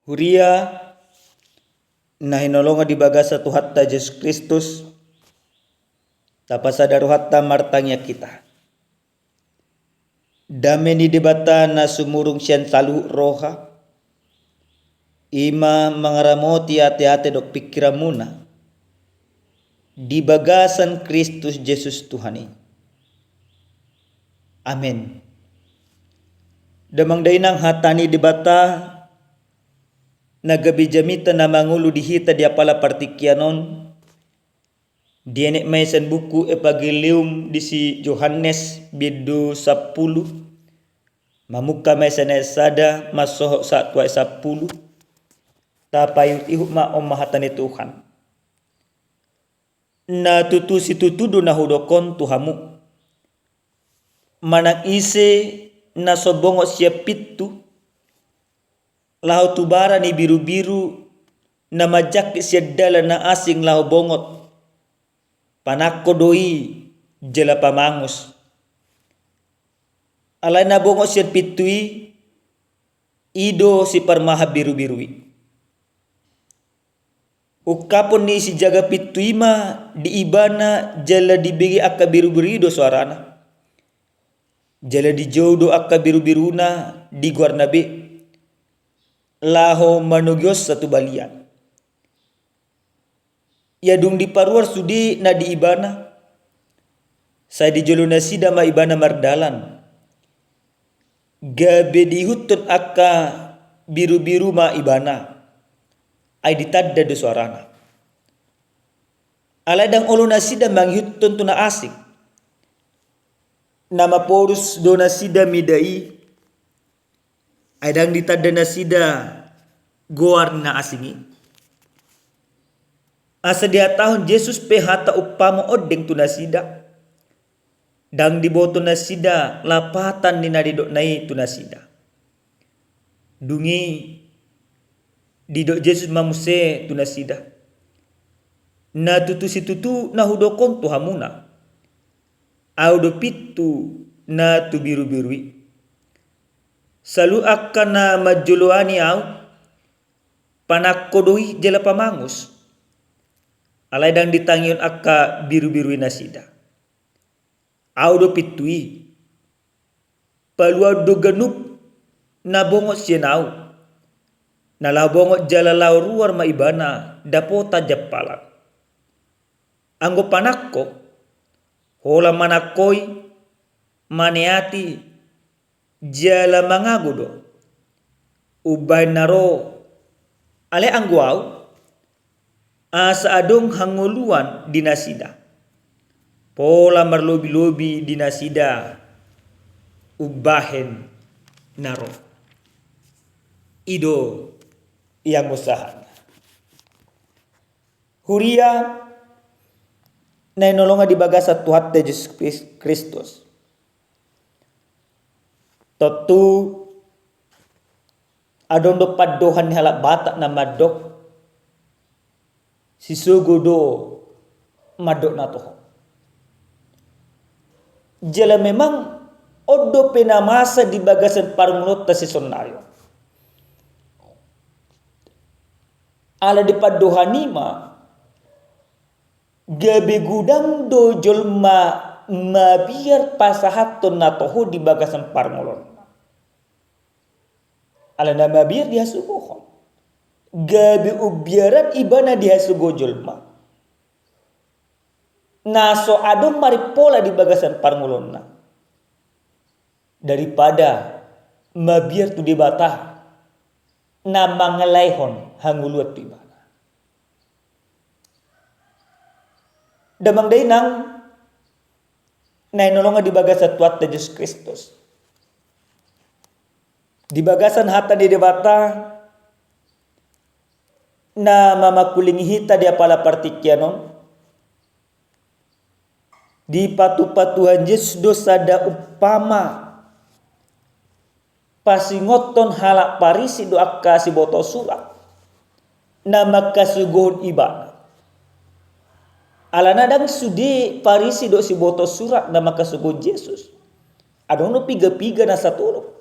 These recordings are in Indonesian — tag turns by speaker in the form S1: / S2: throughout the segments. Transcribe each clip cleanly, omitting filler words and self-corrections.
S1: Huria na hinolonga di bagasa tu hatta Yesus Kristus tapasadaru hatta martangya kita. Dame ni debata na sumurung sian salu roha ima mangaramoti ate-ate dok pikiramuna di bagasan Kristus Yesus Tuhani. Amin. Damang dainang hatani debata nagabijamita na mangulu dihita di apala partikianon dienek maisan buku epagilium di si Yohanes bidu 10 mamuka maisan sada masoho sa tua 10 tapayut ihuk ma omahatani Tuhan na tutu si tutudu na hudokon tuhamu manang ise na sobongo siap pitu lahu tubara ni biru-biru na majak siadala na asing lahu bongot panako doi jela pamangus alay na bongot siad pitui ido si parmaha biru-birui ukapon ni si jaga pitui ma di ibana jela dibigi akka biru-biru do suarana jela di jodo akka biru-biruna di guarnabe laho manugios satu balian. Ya dung di paruar sudi na di ibana. Saya di joluna sida ma ibana mardalan. Gabe dihutun akka biru-biru ma ibana. Ay ditadda do suarana. Aladang oluna sida manghutun tuna asik. Nama porus do na sida midai. Aydang ditadda na sida goar na asingi. Asa dia tahun Yesus pehata upama odeng tu na sida. Dang diboto na sida lapatan ni nadidok nai tu na sida. Dungi didok Yesus mamuse tu na sida. Na tutu si tutu na hudokon tu hamuna. Audo pitu na tu biru-birui. Salu akan na majuluani au panakkodoi jela pamangus alay dang ditangion akka biru-biru nasida au do pitui palua do ganup na bongot sienau na la bongot jala lau ruar ma ibana dapota jappala anggo panakko hola manakoi maneati jala mangagodo ubay naro ale angguau asa adong hanguluan dinasida pola marlobi-lobi dinasida ubahen naro ido yang usaha huria na inolonga di bagasa tuhat de Jesus Kristus Totu adondo padohan halak batak na madok sisugudo madok na toho. Jela memang odo penamasa di bagasan parunglot ta si sonario. Ala di padohanima gabe gudang do jolma mabiar pasahaton na toho di bagasan parunglot. Ala na mabiar dihasugohon. Gabi ubiaran ibana dihasugo jolma. Naso adong maripola di bagasan parngulonna. Daripada mabiar tu dibata na mangalaihon hanguluat tu ibana. Damang dainang na inolonga di bagasan tuat na Yesus Kristus. Di bagasan hata di debata na mamakuling hita di apala partikianon di patu-patuhan Yesus dosa da upama pasingoton halak parisi do akka si boto surat na makasugohon iba alana dang sudi parisi do si boto surat na makasugohon Yesus adong no piga-piga na satulog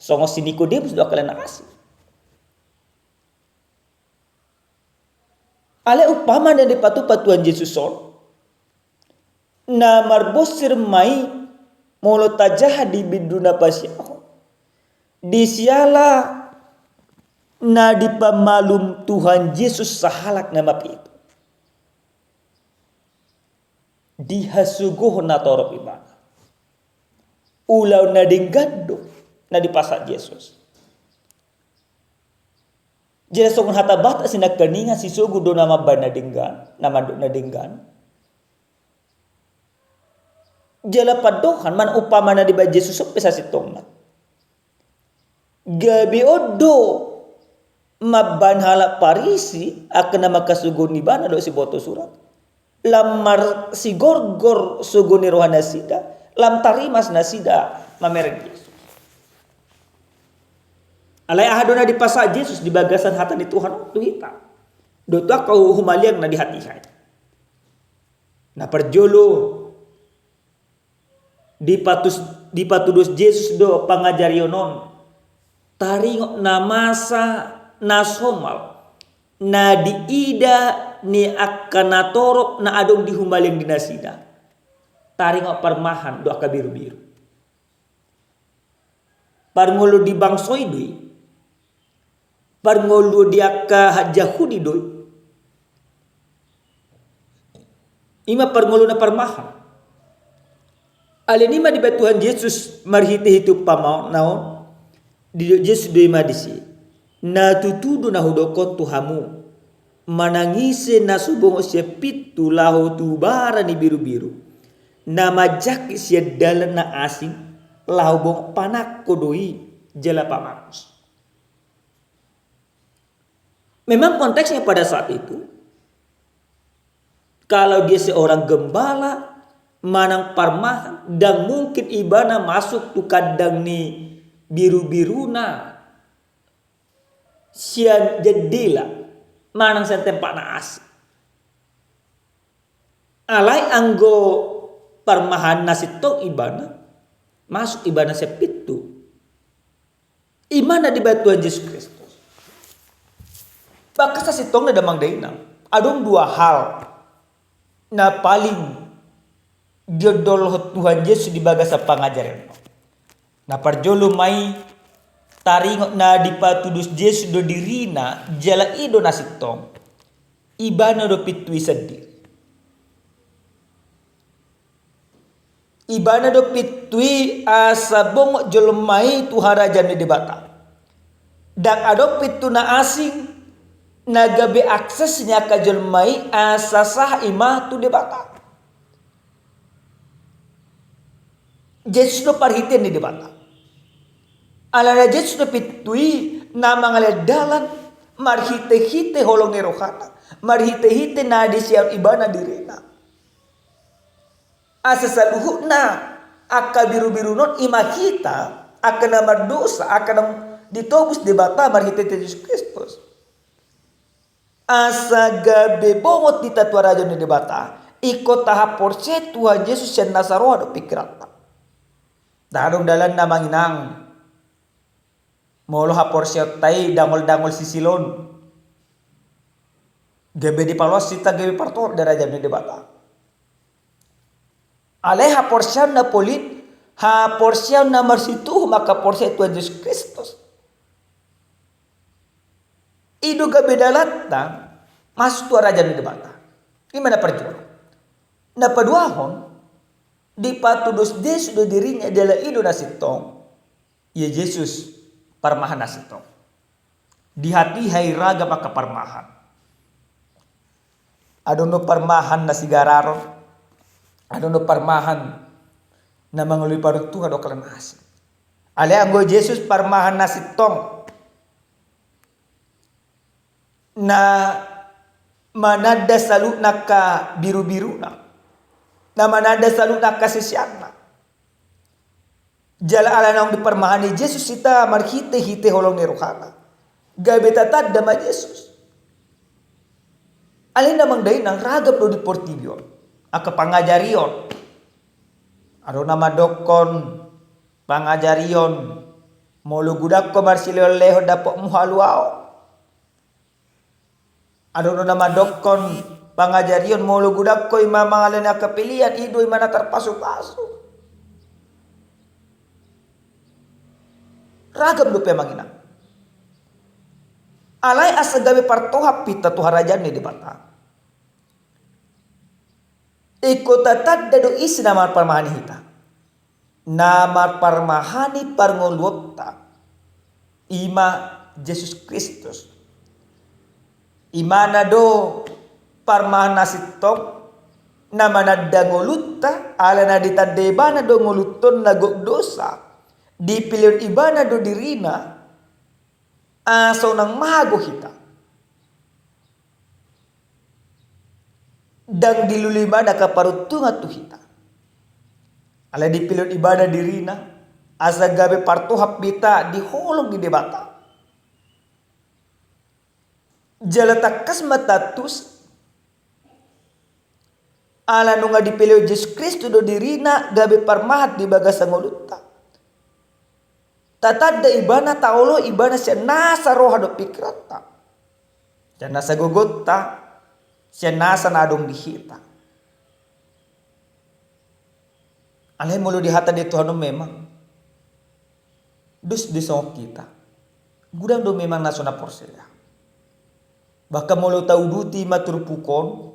S1: songo si Nikodemus do akala na asih Ale upama na patuan Yesus son. Na marbosir mai molo tajah di biduna pasyaho. Di siala na di pamalum Tuhan Yesus sahalak na mapito. Di hasugoh na torop ibana. Ulaw na dinggado na di pasak Yesus. Jela sokon hata bata sinagkaninga si sugo do nama banadinggan, nama do nadinggan. Jela padohan man upama na di ba Jesus pesa sitong na. Gabi odo mabanhala parisi akan nama kasugo ni bana do si boto surat. Lamar si gorgor sugo ni rohana sida, lam tarimas na sida mamereng Yesus. Alay ahadona di pasa Yesus di bagasan hata ni Tuhan tu hita. Dotua kau humaliang na di hati hay. Na perjolo di patudos Yesus do pangajarionon taringo na masa nasomal na diida ni akanatorok na adong di humaliang dinasida. Taringo parmahan do akabiru-biru. Parngolo di bangsoy doi. Parngolo dia ka Yahudi doy. Ima parngolo na parmahan. Alenima di Tuhan Yesus marhite hitu pamao naon. Di Yesus doy madisi. Na tutudo na hudokon tuhamu. Manangise na subong siya pitu laho tubara ni biru-biru. Na majak siya dalan na asing. Laho bong panak kodoi jela pamanus. Memang konteksnya pada saat itu, kalau dia seorang gembala, manang parmahan, dan mungkin ibana masuk tu kadang ni biru-biruna, sian jedila, manang sen tempat na asik. Alai anggo parmahan nasito ibana, masuk ibana sepitu, imana di Tuhan Yesus Kristus. Baka sa sitong na damang dainang. Adong dua hal na paling diodol Tuhan Yesus di baga sa pangajaran. Na parjolo may taringot na di patudus Yesus do dirina jala ido na sitong. Ibana do pitui sadir. Ibana do pitui asa bong jolmai tuharajan ni debata. Dan ado pitu na asing nagabi aksesnya ka jelmai asasah imah tu debata. Yesus no parhiten ni debata. Alana Yesus no pitui na mga dalan marhite-hite holong ni rohana. Marhite-hite na di siya ibana direna. Asasaluhut na akabiru-biru non imah kita akan nama dosa akan ditobus debata marhite Yesus Kristus. Asa gabe bongot di tatua raja ni debata ikut tahap porse Tuhan Yesus yang Nasaroa do pikiran dadong dalan na manginang molo ha porse tay dangol sisilon gabe di palos sita gabe partor da raja ni debata ale ha porse na polit ha porse na marsitu maka porse Tuhan Yesus Kristus. Ido gabe dalatna masuk tu raja ni debata. Gimana perjuangan? Na paduahon di patudos Yesus do dirinya adalah ido nasitong. Ya Yesus parmahan nasitong. Di hati hai raga maka parmahan. Adono parmahan na sigararon. Adono parmahan na mangului parut Tuhan do kalanasi. Ale anggo Yesus parmahan nasitong. Na manada salut naka biru-biru na manada salut naka sisyana jala ala nang dipermahani Yesus sita marhite-hite holong ni rohana gabe tatad dama Yesus alin namang day nang ragap do diportibion aka pangajarion ado nama dokon pangajarion molo gudak ko marsileo leho dapok muhaluao Adon na madokon pangajarion molo gudak ko imamangalan na kapilian idoy mana terpasu-pasu. Ragam do pe mangina. Alay asagabi partohap pita tu harajan ni di bata. Iko tatad dado isi namar parmahani hita. Namar parmahani parngolwota. Ima Jesus Kristus. Imana do parmahana sitok nama na dangoluta ala na ditadebana do ngoluton na dosa dipilih ibana do dirina aso nang mahago hita dang dilulima na kaparutunga tu hita ala dipilih ibana dirina asa gabe partuhap bita di holong di debata jalatakas matatus ala nunga dipilih Jesus Kristus do dirina gabe parmahat di bagas ngoluta. Tatad da ibana taolo ibana siya nasa roha do pikrata. Siya nasa gugutta siya nasa nadong dihita. Alay mulo dihata di Tuhan memang. Dus disong kita. Gudang do memang naso na porsela. Baka mulo tauduti maturpukon.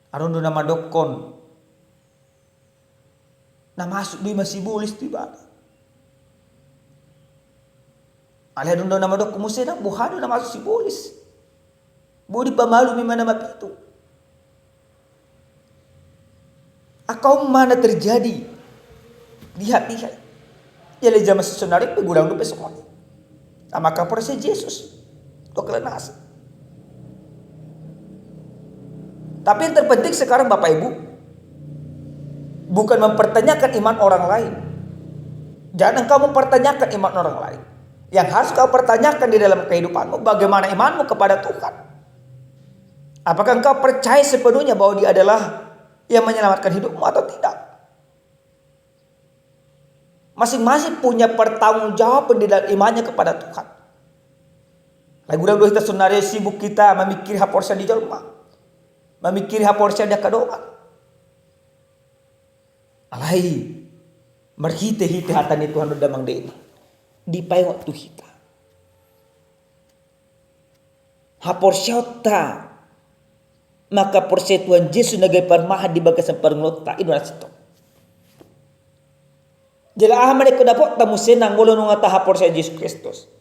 S1: Aron do na madokon. Na masuk di masibulis di bana. Alay do na madok kumusena buhado na masuk sibulis. Budi pamalu mi mana mapitu. Akau mana terjadi di hati saya. Yale jama sesunari pegudang do pesokon. Sama kapor si Yesus. Do kelenas. Tapi yang terpenting sekarang Bapak Ibu bukan mempertanyakan iman orang lain. Jangan engkau mempertanyakan iman orang lain. Yang harus kau pertanyakan di dalam kehidupanmu bagaimana imanmu kepada Tuhan. Apakah engkau percaya sepenuhnya bahwa Dia adalah yang menyelamatkan hidupmu atau tidak? Masing-masing punya pertanggungjawaban di dalam imannya kepada Tuhan. Lagu udah kita sebenarnya sibuk kita memikir haporsa di jelma. Memikir haporsa dia kadoa. Alai merhite-hite hatan itu Tuhan udah mangdeina. Di pai waktu kita. Haporsa maka porse Tuhan Yesus nagai parmaha di bagasan parnglota inu rasito. Jela ahmad ko dapot tamu senang ngolo nung ngata haporsa Yesus Kristus.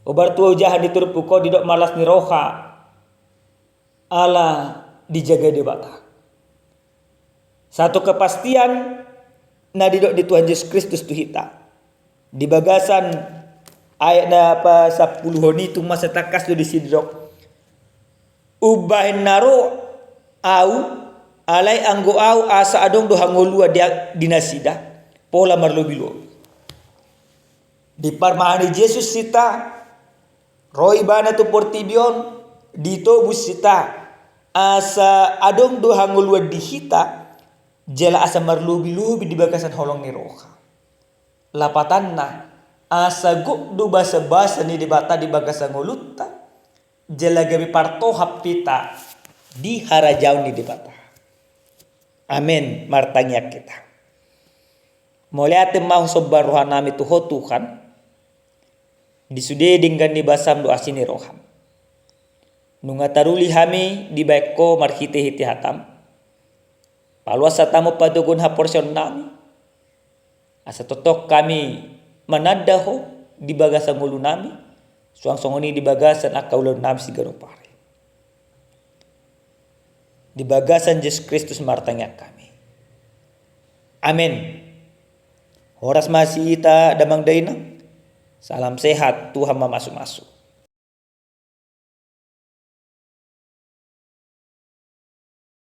S1: Obar tuwa jahan diturupu ko didok malas ni roha. Allah dijaga di bata. Satu kepastian na didok di Tuhan Yesus Kristus tu hita. Di bagasan ayat na apa 10 honi tu masa takas tu di sidok. Ubahin naro au alai anggo au asa adong do hangolua dia dinasida pola marlobilo. Di parmahani Yesus sita roi bana tu portibion ditobus sita asa adong do hangolua dihita jela asa marlubi-lubi di bagasan holong ni roha. Lapatanna asa guk do basa-basa ni dibata di bagasan ngoluta jela gabi parto hapita di harajau ni dibata. Amin martanya kita. Moliate mau sobar rohanami tuho Tuhan disude dengan dibasam doa sini roham. Nunga taruli hami di baikko marhite hiti hatam. Paluasa tamu padugun haporsion nami. Asa totok kami manadaho di bagasan ngulu nami. Suang-songoni di bagasan akaulun nami sigaro pare. Di bagasan Yesus Kristus martanya kami. Amin. Horas masih ita damang daina. Salam sehat Tuhan masuk-masuk.